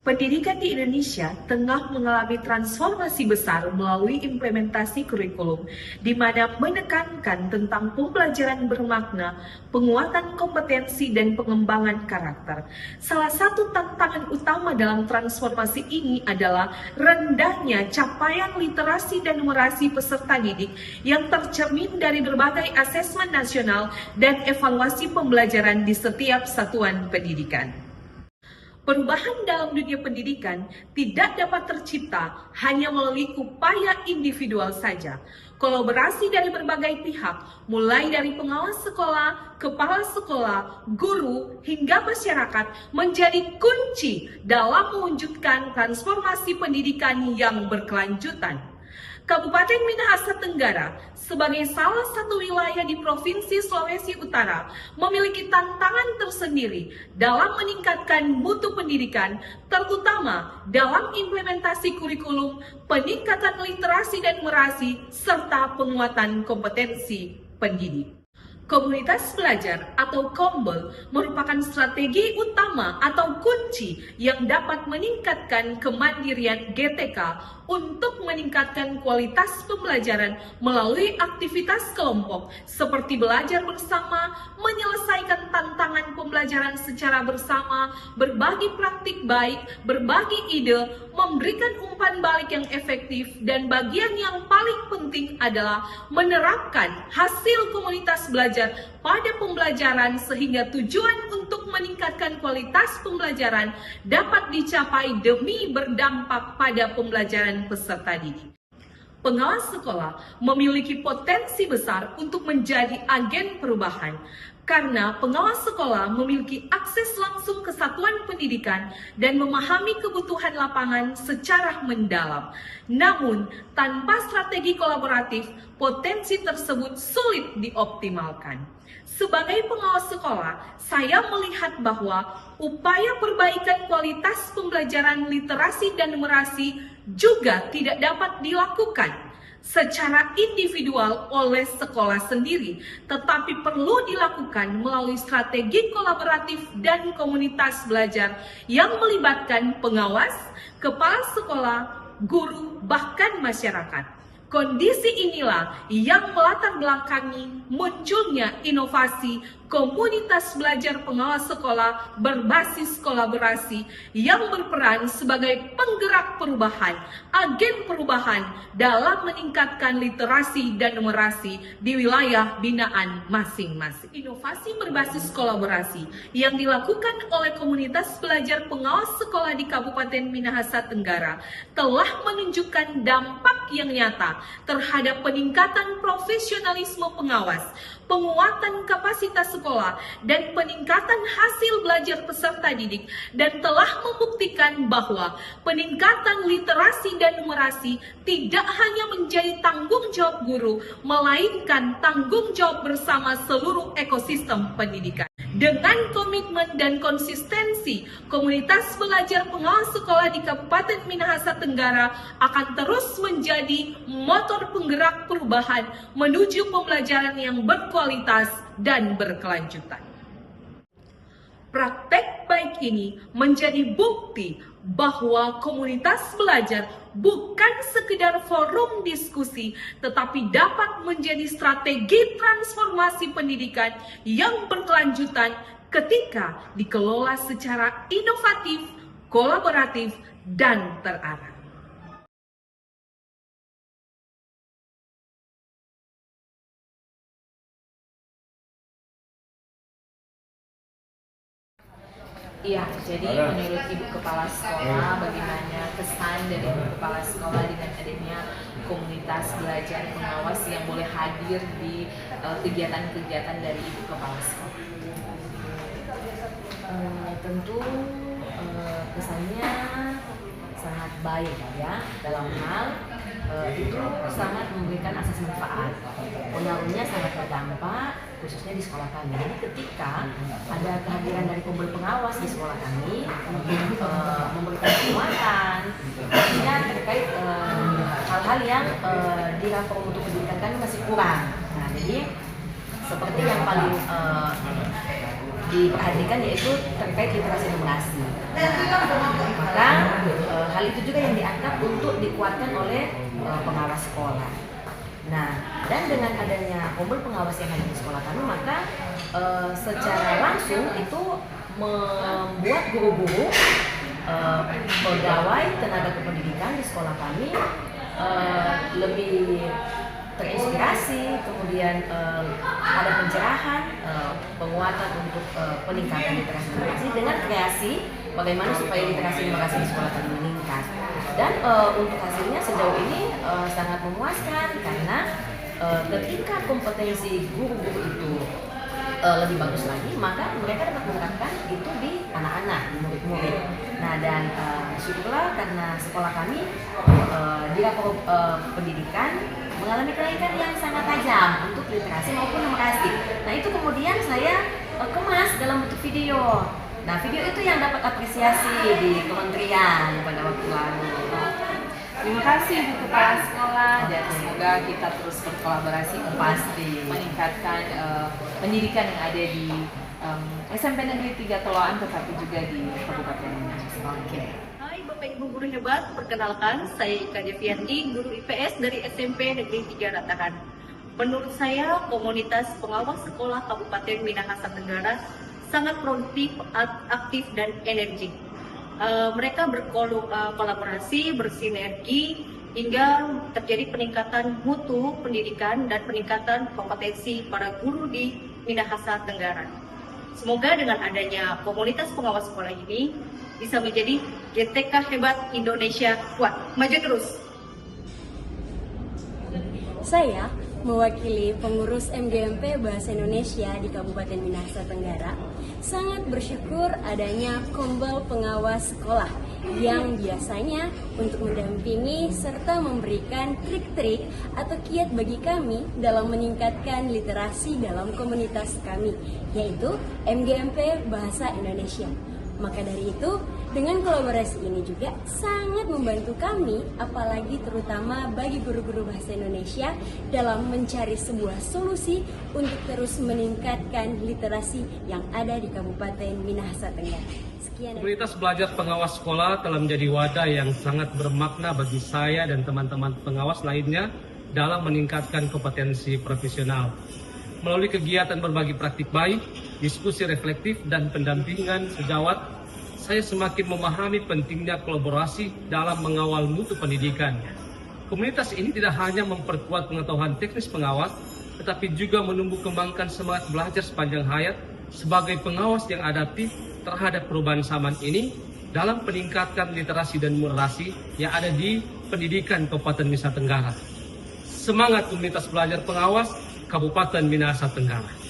Pendidikan di Indonesia tengah mengalami transformasi besar melalui implementasi kurikulum, di mana menekankan tentang pembelajaran bermakna, penguatan kompetensi, dan pengembangan karakter. Salah satu tantangan utama dalam transformasi ini adalah rendahnya capaian literasi dan numerasi peserta didik yang tercermin dari berbagai asesmen nasional dan evaluasi pembelajaran di setiap satuan pendidikan. Perubahan dalam dunia pendidikan tidak dapat tercipta hanya melalui upaya individual saja. Kolaborasi dari berbagai pihak, mulai dari pengawas sekolah, kepala sekolah, guru, hingga masyarakat, menjadi kunci dalam mewujudkan transformasi pendidikan yang berkelanjutan. Kabupaten Minahasa Tenggara sebagai salah satu wilayah di Provinsi Sulawesi Utara memiliki tantangan tersendiri dalam meningkatkan mutu pendidikan, terutama dalam implementasi kurikulum, peningkatan literasi dan numerasi, serta penguatan kompetensi pendidik. Komunitas belajar atau KOMBEL merupakan strategi utama atau kunci yang dapat meningkatkan kemandirian GTK untuk meningkatkan kualitas pembelajaran melalui aktivitas kelompok seperti belajar bersama, menyelesaikan tantangan pembelajaran secara bersama, berbagi praktik baik, berbagi ide, memberikan umpan balik yang efektif, dan bagian yang paling penting adalah menerapkan hasil komunitas belajar pada pembelajaran sehingga tujuan untuk meningkatkan kualitas pembelajaran dapat dicapai demi berdampak pada pembelajaran peserta didik. Pengawas sekolah memiliki potensi besar untuk menjadi agen perubahan karena pengawas sekolah memiliki akses langsung ke satuan pendidikan dan memahami kebutuhan lapangan secara mendalam. Namun, tanpa strategi kolaboratif, potensi tersebut sulit dioptimalkan. Sebagai pengawas sekolah, saya melihat bahwa upaya perbaikan kualitas pembelajaran literasi dan numerasi juga tidak dapat dilakukan secara individual oleh sekolah sendiri, tetapi perlu dilakukan melalui strategi kolaboratif dan komunitas belajar yang melibatkan pengawas, kepala sekolah, guru, bahkan masyarakat. Kondisi inilah yang melatar belakangi munculnya inovasi komunitas belajar pengawas sekolah berbasis kolaborasi yang berperan sebagai penggerak perubahan, agen perubahan dalam meningkatkan literasi dan numerasi di wilayah binaan masing-masing. Inovasi berbasis kolaborasi yang dilakukan oleh komunitas belajar pengawas sekolah di Kabupaten Minahasa Tenggara telah menunjukkan dampak yang nyata terhadap peningkatan profesionalisme pengawas, penguatan kapasitas sekolah, dan peningkatan hasil belajar peserta didik, dan telah membuktikan bahwa peningkatan literasi dan numerasi tidak hanya menjadi tanggung jawab guru, melainkan tanggung jawab bersama seluruh ekosistem pendidikan. Dengan komitmen dan konsistensi, komunitas belajar pengawas sekolah di Kabupaten Minahasa Tenggara akan terus menjadi motor penggerak perubahan menuju pembelajaran yang berkualitas dan berkelanjutan. Praktek baik ini menjadi bukti bahwa komunitas belajar bukan sekedar forum diskusi, tetapi dapat menjadi strategi transformasi pendidikan yang berkelanjutan ketika dikelola secara inovatif, kolaboratif, dan terarah. Iya, jadi menurut Ibu Kepala Sekolah, bagaimana kesan dari Ibu Kepala Sekolah dengan adanya komunitas belajar pengawas yang boleh hadir di kegiatan-kegiatan dari Ibu Kepala Sekolah? Tentu kesannya sangat baik ya, dalam hal itu sangat memberikan asas manfaat. Pengaruhnya sangat berdampak khususnya di sekolah kami. Jadi ketika ada kehadiran dari KOMBEL pengawas di sekolah kami memberikan penguatan khususnya terkait hal-hal yang di rapor mutu pendidikan kami masih kurang. Nah, jadi seperti yang paling diperhatikan, yaitu terkait literasi numerasi. Maka hal itu juga yang diangkat untuk dikuatkan oleh pengawas sekolah. Nah, dan dengan adanya kumpul pengawas yang ada di sekolah kami, maka secara langsung itu membuat guru-guru, pegawai tenaga kependidikan di sekolah kami lebih terinspirasi, kemudian ada pencerahan, penguatan untuk peningkatan literasi numerasi dengan kreasi bagaimana supaya literasi numerasi di sekolah kami meningkat. Dan untuk hasilnya sejauh ini sangat memuaskan, karena ketika kompetensi guru-guru itu lebih bagus lagi, maka mereka dapat menerapkan itu di anak-anak, di murid-murid. Nah, dan syukurlah karena sekolah kami di rapor pendidikan mengalami kenaikan yang sangat tajam untuk literasi maupun numerasi. Nah, itu kemudian saya kemas dalam bentuk video. Nah, video itu yang dapat apresiasi di kementerian pada waktu lalu. Terima kasih Bu Kepala Sekolah, dan semoga kita terus berkolaborasi untuk Pasti meningkatkan pendidikan yang ada di SMP Negeri 3 Teloan, tetapi juga di Kabupaten Minahasa. Oke. Hai Bapak Ibu guru hebat, perkenalkan saya Ika Devianti, guru IPS dari SMP Negeri 3 Ratakan. Menurut saya, komunitas pengawas sekolah Kabupaten Minahasa Tenggara sangat produktif, aktif, dan energik. Mereka berkolaborasi, bersinergi, hingga terjadi peningkatan mutu pendidikan dan peningkatan kompetensi para guru di Minahasa Tenggara. Semoga dengan adanya komunitas pengawas sekolah ini bisa menjadi GTK hebat Indonesia kuat. Maju terus! Saya mewakili pengurus MGMP Bahasa Indonesia di Kabupaten Minahasa Tenggara sangat bersyukur adanya Kombel Pengawas Sekolah yang biasanya untuk mendampingi serta memberikan trik-trik atau kiat bagi kami dalam meningkatkan literasi dalam komunitas kami, yaitu MGMP Bahasa Indonesia. Maka dari itu, dengan kolaborasi ini juga sangat membantu kami, apalagi terutama bagi guru-guru bahasa Indonesia dalam mencari sebuah solusi untuk terus meningkatkan literasi yang ada di Kabupaten Minahasa Tenggara. Sekian. Komunitas belajar pengawas sekolah telah menjadi wadah yang sangat bermakna bagi saya dan teman-teman pengawas lainnya dalam meningkatkan kompetensi profesional. Melalui kegiatan berbagi praktik baik, diskusi reflektif, dan pendampingan sejawat, saya semakin memahami pentingnya kolaborasi dalam mengawal mutu pendidikan. Komunitas ini tidak hanya memperkuat pengetahuan teknis pengawas, tetapi juga menumbuh kembangkan semangat belajar sepanjang hayat sebagai pengawas yang adaptif terhadap perubahan zaman ini dalam meningkatkan literasi dan numerasi yang ada di pendidikan Kabupaten Minahasa Tenggara. Semangat komunitas belajar pengawas Kabupaten Minahasa Tenggara.